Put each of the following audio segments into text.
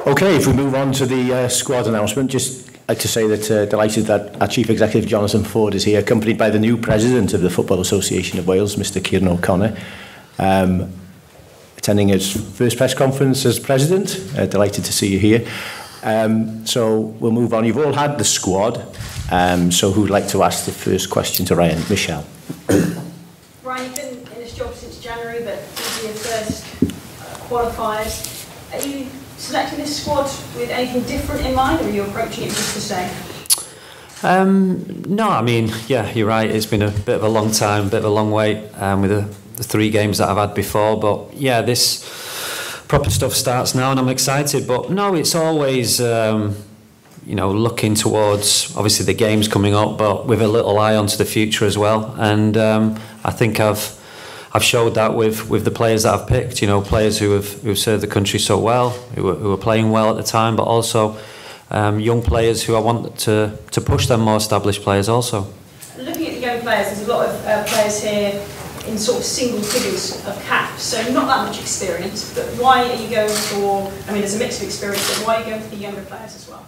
Okay, if we move on to the squad announcement, just like to say that delighted that our Chief Executive Jonathan Ford is here, accompanied by the new President of the Football Association of Wales, Mr Kieran O'Connor, attending his first press conference as President. Delighted to see you here. So we'll move on. You've all had the squad, so who'd like to ask the first question to Ryan? Michelle. Ryan, you've been in this job since January, but these are your first qualifiers. Are you selecting this squad with anything different in mind, or are you approaching it just the same? No, I mean, yeah, you're right. It's been a bit of a long time, a bit of a long wait with the 3 games that I've had before. But yeah, this proper stuff starts now, and I'm excited. But no, it's always, you know, looking towards obviously the games coming up, but with a little eye onto the future as well. And I think I've showed that with the players that I've picked, you know, players who've served the country so well, who are playing well at the time, but also young players who I want to push them, more established players also. Looking at the young players, there's a lot of players here in sort of single figures of caps, so not that much experience, but why are you going for, I mean, there's a mix of experience, but why are you going for the younger players as well?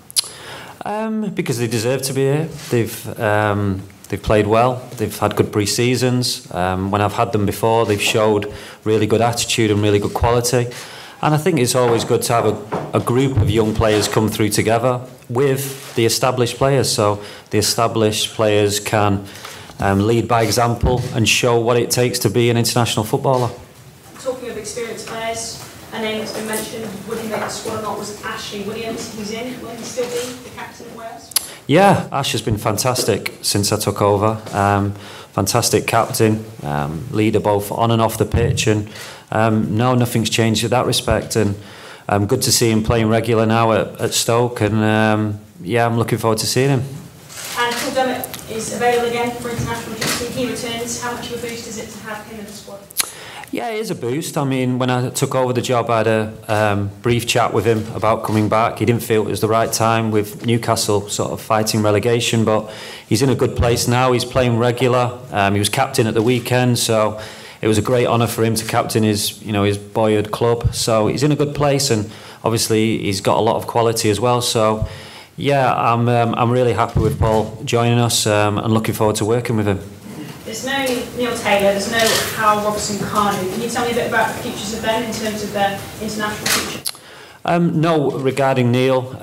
Because they deserve to be here. They've played well, they've had good pre-seasons. When I've had them before, they've showed really good attitude and really good quality. And I think it's always good to have a group of young players come through together with the established players. So the established players can lead by example and show what it takes to be an international footballer. Talking of experienced players, a name that's been mentioned, would he make the squad or not, was Ashley Williams. He's in. Will he still be the captain of Wales? Yeah, Ash has been fantastic since I took over. Fantastic captain, leader both on and off the pitch, and no, nothing's changed in that respect. And good to see him playing regular now at Stoke, and yeah, I'm looking forward to seeing him. And Paul Dummett is available again for international duty. He returns. How much of a boost is it to have him in the squad? Yeah, it is a boost. I mean, when I took over the job, I had a brief chat with him about coming back. He didn't feel it was the right time with Newcastle sort of fighting relegation, but he's in a good place now. He's playing regular. He was captain at the weekend, so it was a great honour for him to captain his boyhood club. So he's in a good place, and obviously he's got a lot of quality as well. So yeah, I'm really happy with Paul joining us and looking forward to working with him. There's no Neil Taylor, there's no Hal Robertson-Kanu. Can you tell me a bit about the futures of them in terms of their international future? No, regarding Neil,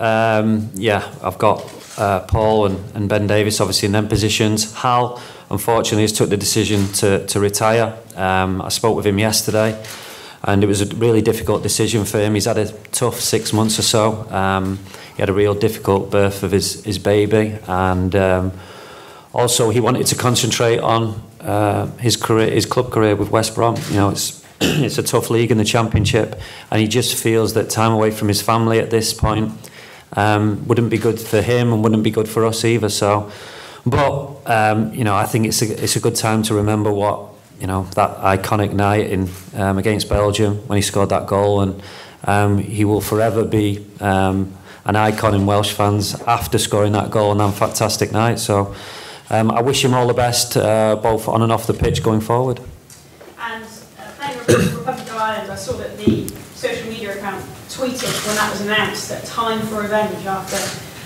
yeah, I've got Paul and Ben Davis obviously in them positions. Hal, unfortunately, has took the decision to retire. I spoke with him yesterday, and it was a really difficult decision for him. He's had a tough 6 months or so. He had a real difficult birth of his baby, and also he wanted to concentrate on his club career with West Brom. You know, it's a tough league in the Championship, and he just feels that time away from his family at this point wouldn't be good for him and wouldn't be good for us either. So, but you know, I think it's a good time to remember what, you know, that iconic night in against Belgium when he scored that goal, and he will forever be an icon in Welsh fans after scoring that goal on that fantastic night. So I wish him all the best, both on and off the pitch going forward. And playing Republic of Ireland, I saw that the social media account tweeted when that was announced that time for revenge after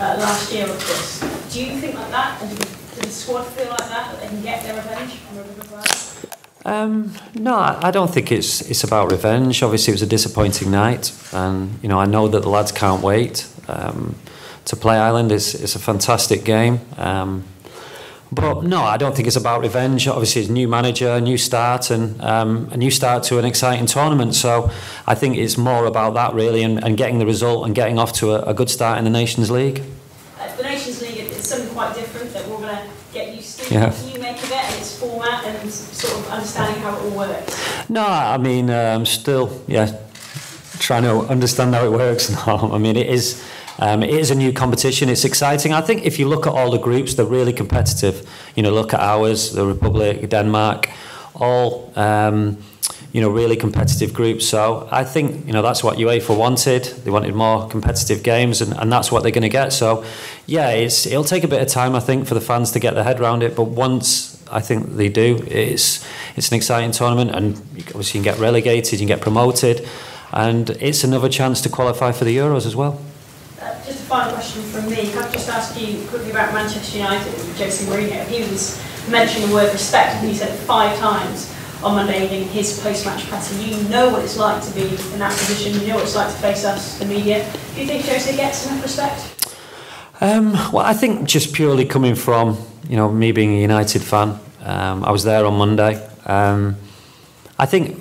last year, of course. Do you think like that? And does the squad feel like that they can get their revenge on Republic of Ireland? No, I don't think it's about revenge. Obviously, it was a disappointing night, and you know, I know that the lads can't wait to play Ireland. It's a fantastic game. But no, I don't think it's about revenge. Obviously, it's a new manager, a new start, and a new start to an exciting tournament. So I think it's more about that, really, and getting the result and getting off to a good start in the Nations League. The Nations League is something quite different that we're going to get used to. Yeah. What do you make of it and its format and sort of understanding how it all works? No, I mean, I'm still, yeah, trying to understand how it works now. I mean, it is a new competition. It's exciting. I think if you look at all the groups, they're really competitive. You know, look at ours, the Republic, Denmark, all you know, really competitive groups. So I think, you know, that's what UEFA wanted. They wanted more competitive games, and that's what they're going to get. So yeah, it'll take a bit of time, I think, for the fans to get their head around it. But once I think they do, it's an exciting tournament, and obviously you can get relegated, you can get promoted. and it's another chance to qualify for the Euros as well. Just a final question from me. Can I just ask you quickly about Manchester United and Jose Mourinho? He was mentioning the word respect, and he said it 5 times on Monday evening, his post-match presser. You know what it's like to be in that position. You know what it's like to face us, the media. Do you think Jose gets enough respect? Well, I think just purely coming from, you know, me being a United fan, I was there on Monday. I think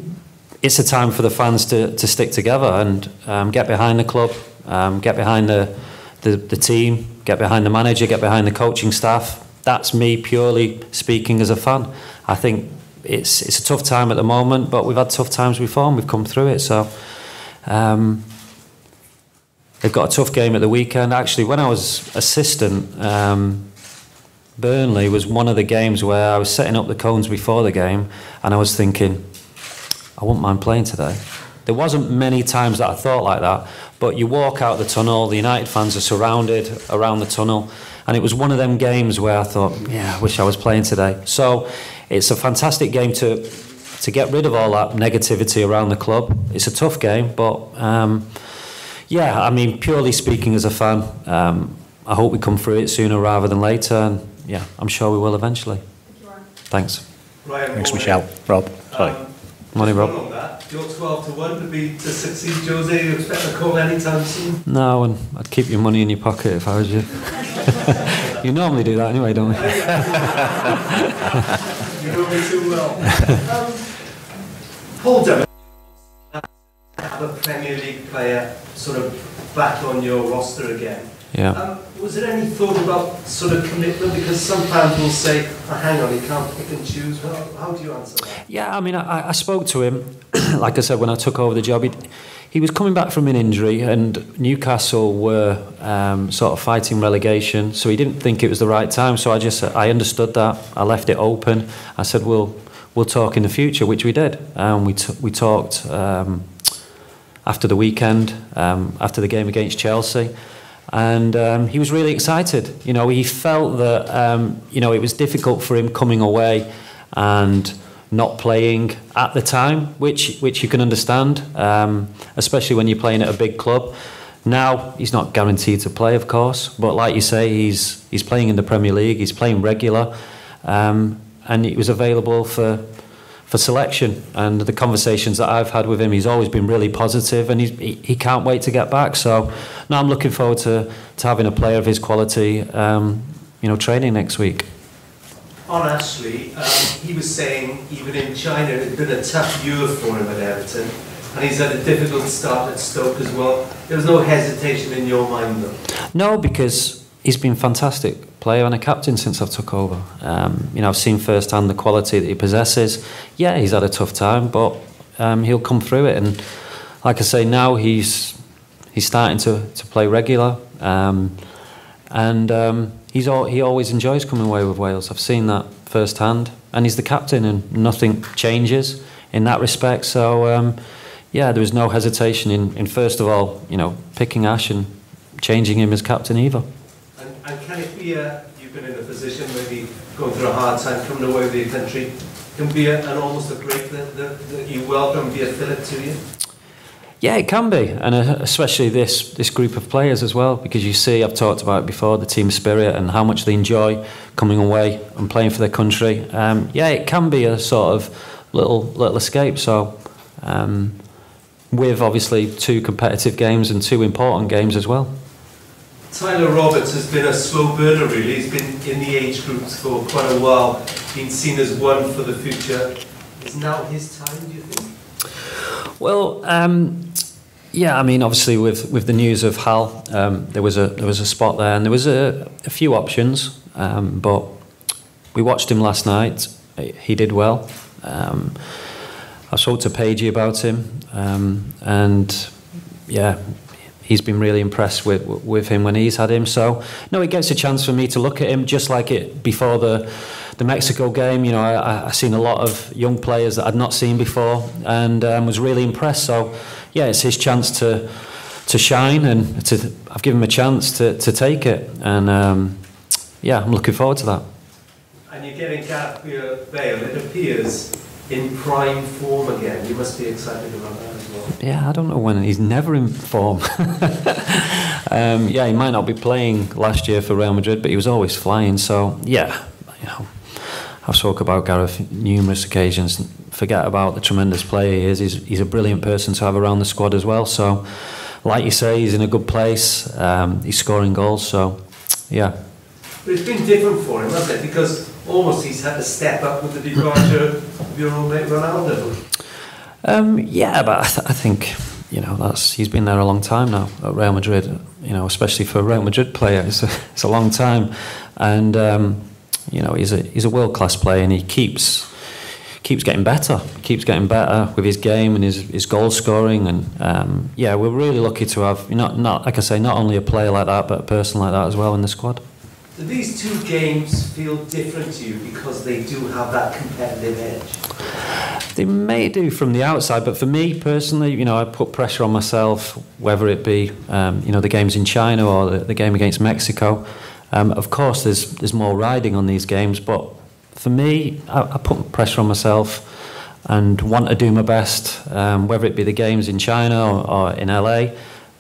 it's a time for the fans to stick together and get behind the club, get behind the team, get behind the manager, get behind the coaching staff. That's me purely speaking as a fan. I think it's a tough time at the moment, but we've had tough times before and we've come through it. So they've got a tough game at the weekend. Actually, when I was assistant, Burnley was one of the games where I was setting up the cones before the game and I was thinking, I wouldn't mind playing today. There wasn't many times that I thought like that, but you walk out the tunnel, the United fans are surrounded around the tunnel, and it was one of them games where I thought, yeah, I wish I was playing today. So it's a fantastic game to get rid of all that negativity around the club. It's a tough game, but yeah, I mean, purely speaking as a fan, I hope we come through it sooner rather than later, and yeah, I'm sure we will eventually. Thank you, Ryan. Thanks. Ryan, Thanks, Michelle. Rob, sorry. Morning, Rob. On that, your 12-1 would be to succeed Jose. You expect a call anytime soon? No, and I'd keep your money in your pocket if I was you. You normally do that anyway, don't you? You know me too well. Paul Devon, have a Premier League player sort of back on your roster again. Yeah. Was there any thought about sort of commitment? Because some fans will say, oh, hang on, he can't pick and choose. Well, how do you answer that? Yeah, I mean, I spoke to him, like I said, when I took over the job. He was coming back from an injury, and Newcastle were sort of fighting relegation, so he didn't think it was the right time. So I understood that. I left it open. I said, we'll talk in the future, which we did. We talked after the weekend, after the game against Chelsea. And he was really excited. You know, he felt that you know, it was difficult for him coming away and not playing at the time, which you can understand, especially when you're playing at a big club. Now he's not guaranteed to play, of course, but like you say, he's playing in the Premier League. He's playing regular, and he was available for selection. And the conversations that I've had with him, he's always been really positive, and he can't wait to get back. So now I'm looking forward to having a player of his quality, you know, training next week. On Ashley, he was saying even in China it's been a tough year for him at Everton, and he's had a difficult start at Stoke as well. There was no hesitation in your mind though? No, because he's been a fantastic player and a captain since I've took over. You know, I've seen firsthand the quality that he possesses. Yeah, he's had a tough time, but he'll come through it. And like I say, now he's starting to play regular, and he always enjoys coming away with Wales. I've seen that firsthand, and he's the captain, and nothing changes in that respect. So yeah, there was no hesitation in first of all, you know, picking Ash and changing him as captain either. And can it be you've been in a position maybe going through a hard time coming away with your country, can be an almost a break that you welcome, be a fillip to you? Yeah, it can be, and especially this group of players as well, because you see, I've talked about it before, the team spirit and how much they enjoy coming away and playing for their country. Yeah, it can be a sort of little escape. So with obviously 2 competitive games and 2 important games as well. Tyler Roberts has been a slow burner really. He's been in the age groups for quite a while, been seen as one for the future. Is now his time, do you think? Well, yeah, I mean, obviously with the news of Hal, there was a spot there, and there was a few options, but we watched him last night. He did well. I spoke to Pagey about him, and yeah, he's been really impressed with him when he's had him. So no, it gets a chance for me to look at him, just like it before the Mexico game. You know, I seen a lot of young players that I'd not seen before, and was really impressed. So yeah, it's his chance to shine, and I've given him a chance to take it, and yeah, I'm looking forward to that. And you're getting Gareth Bale, it appears, in prime form again. You must be excited about that as well. well. Yeah, I don't know when. He's never in form. Yeah, he might not be playing last year for Real Madrid, but he was always flying. So, yeah, you know, I've spoken about Gareth numerous occasions. Forget about the tremendous player he is. He's a brilliant person to have around the squad as well. So, like you say, he's in a good place. He's scoring goals. So, yeah. But it's been different for him, hasn't it? Because almost he's had to step up with the departure of your old mate Ronaldo. Yeah, but I think, you know, he's been there a long time now at Real Madrid. You know, especially for a Real Madrid player, it's a long time, and you know, he's a world-class player, and he keeps getting better. Keeps getting better with his game and his goal scoring, and yeah, we're really lucky to have not like I say, not only a player like that, but a person like that as well in the squad. Do these two games feel different to you because they do have that competitive edge? They may do from the outside, but for me personally, you know, I put pressure on myself, whether it be you know, the games in China or the game against Mexico. Of course, there's more riding on these games, but for me, I put pressure on myself and want to do my best, whether it be the games in China or in LA,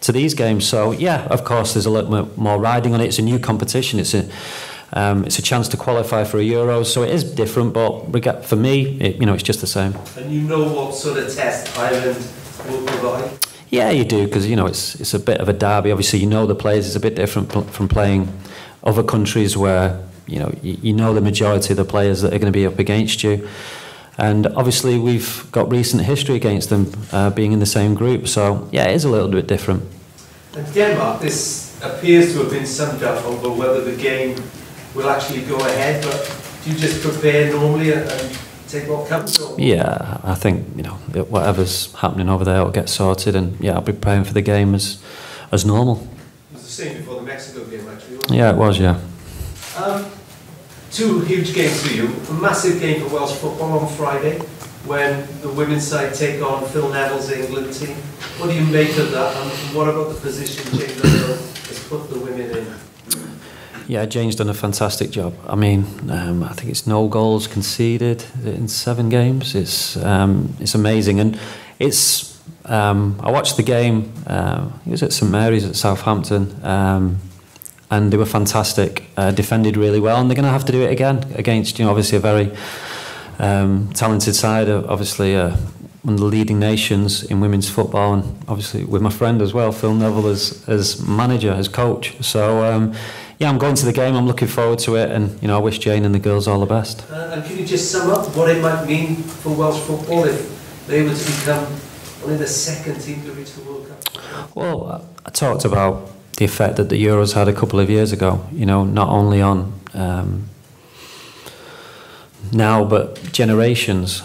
to these games. So yeah, of course, there's a little bit more riding on it. It's a new competition. It's a chance to qualify for a Euros, so it is different. But for me, you know, it's just the same. And you know what sort of test Ireland will provide? Yeah, you do, because you know it's a bit of a derby. Obviously, you know the players is a bit different from playing other countries where you know the majority of the players that are going to be up against you. And obviously we've got recent history against them, being in the same group. So yeah, it is a little bit different. And Denmark, this appears to have been summed up over whether the game will actually go ahead, but do you just prepare normally and take what comes? Or? Yeah, I think, you know, whatever's happening over there will get sorted, and yeah, I'll be preparing for the game as normal. It was the same before the Mexico game, actually, wasn't it? Yeah, it was, yeah. Two huge games for you. A massive game for Welsh football on Friday when the women's side take on Phil Neville's England team. What do you make of that, and what about the position James has put the women in? Yeah, Jane's done a fantastic job. I mean, I think it's no goals conceded in 7 games. It's amazing, and it's. I watched the game. It was at St Mary's at Southampton, and they were fantastic. Defended really well, and they're going to have to do it again against, you know, obviously a very talented side. Obviously, one of the leading nations in women's football, and obviously with my friend as well, Phil Neville, as manager, as coach. So. Yeah, I'm going to the game. I'm looking forward to it, and you know, I wish Jane and the girls all the best. And can you just sum up what it might mean for Welsh football if they were to become only the second team to reach the World Cup? Well, I talked about the effect that the Euros had a couple of years ago. You know, not only on now, but generations,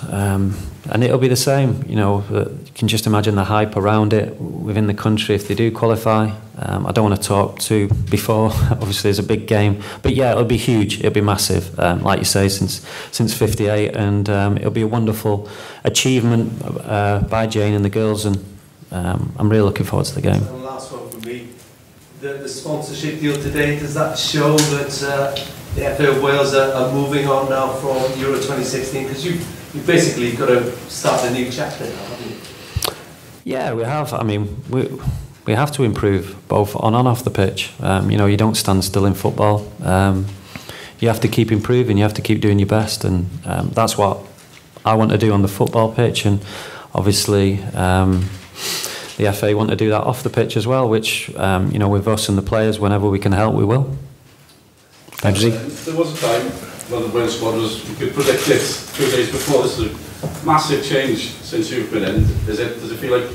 and it'll be the same. You know, you can just imagine the hype around it within the country if they do qualify. I don't want to talk too before. Obviously, it's a big game, but yeah, it'll be huge. It'll be massive, like you say, since '58, and it'll be a wonderful achievement by Jane and the girls, and I'm really looking forward to the game. And the last one for me, the sponsorship deal today, does that show that the FA of Wales are moving on now from Euro 2016? Because you've basically got to start a new chapter now, haven't you? Yeah, we have. I mean, we have to improve both on and off the pitch. You know, you don't stand still in football. You have to keep improving. You have to keep doing your best, and that's what I want to do on the football pitch. And obviously, the FA want to do that off the pitch as well. Which you know, with us and the players, whenever we can help, we will. Thanks. There was a time when the Wales squad was, you could predict it 2 days before. This is a massive change since you've been in. Does it feel like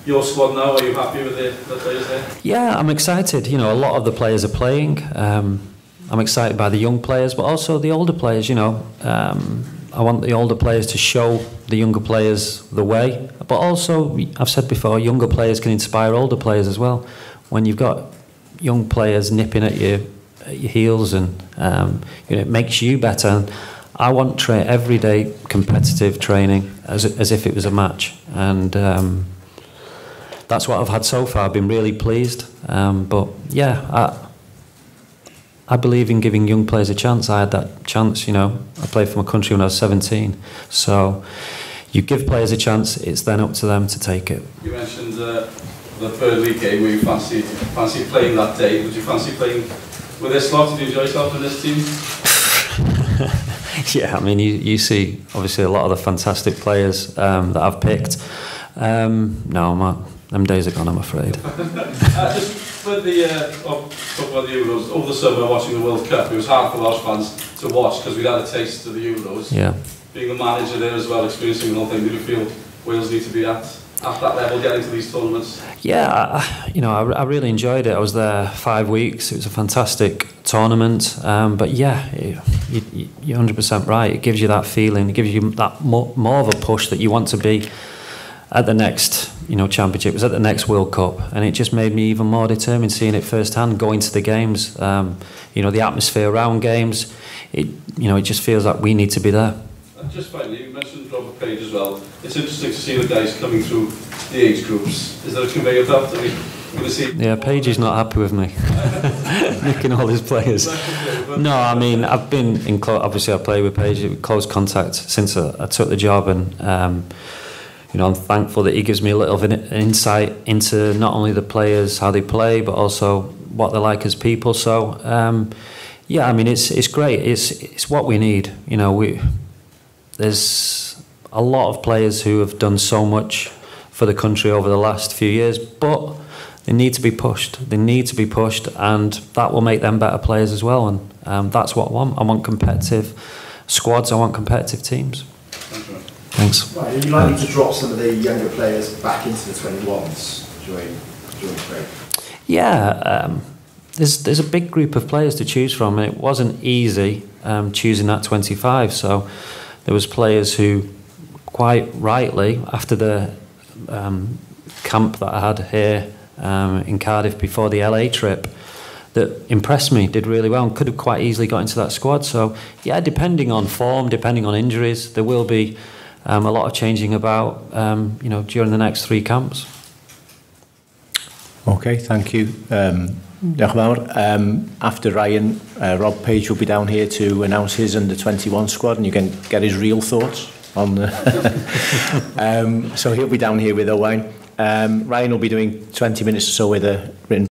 your squad now? Are you happy with the players there? Yeah, I'm excited. You know, a lot of the players are playing. I'm excited by the young players, but also the older players. You know, I want the older players to show the younger players the way. But also, I've said before, younger players can inspire older players as well. When you've got young players nipping at your heels, and you know, it makes you better. And I want everyday competitive training as if it was a match, and that's what I've had so far. I've been really pleased, but yeah, I believe in giving young players a chance. I had that chance, you know. I played for my country when I was 17, so you give players a chance, it's then up to them to take it. You mentioned the third league game where you fancy playing that day. Would you fancy playing with this lot? Did you enjoy yourself in this team? Yeah, I mean, you see obviously a lot of the fantastic players that I've picked. No, them days are gone, I'm afraid. Just with the talk about the Euros, over the summer watching the World Cup, it was hard for Welsh fans to watch because we'd had a taste of the Euros. Yeah. Being a manager there as well, experiencing the whole thing, did you feel Wales need to be at that level getting to these tournaments? Yeah, I really enjoyed it. I was there 5 weeks. It was a fantastic tournament. But yeah, you're 100% right. It gives you that feeling. It gives you that more of a push that you want to be at the next, championship. It was at the next World Cup, and it just made me even more determined seeing it firsthand, going to the games. The atmosphere around games. It just feels like we need to be there. And just finally, you mentioned Robert Page as well. It's interesting to see the guys coming through the age groups. Is there a conveyor belt that we're going to see? Yeah, Page is not happy with me. Nicking all his players. No, I mean, I've been in obviously I play with Page in close contact since I took the job, and I'm thankful that he gives me a little bit of an insight into not only the players, how they play, but also what they're like as people. So, yeah, I mean, it's great. It's what we need. There's a lot of players who have done so much for the country over the last few years, but they need to be pushed. They need to be pushed, and that will make them better players as well. And that's what I want. I want competitive squads. I want competitive teams. Thanks. Right, are you likely to drop some of the younger players back into the 21s during the break? Yeah, there's a big group of players to choose from, and it wasn't easy choosing that 25. So there was players who, quite rightly, after the camp that I had here in Cardiff before the LA trip, that impressed me, did really well, and could have quite easily got into that squad. So yeah, depending on form, depending on injuries, there will be a lot of changing about, during the next 3 camps. Okay, thank you. Diolch yn fawr. After Ryan, Rob Page will be down here to announce his under-21 squad, and you can get his real thoughts on the... so he'll be down here with Owain. Ryan will be doing 20 minutes or so with a written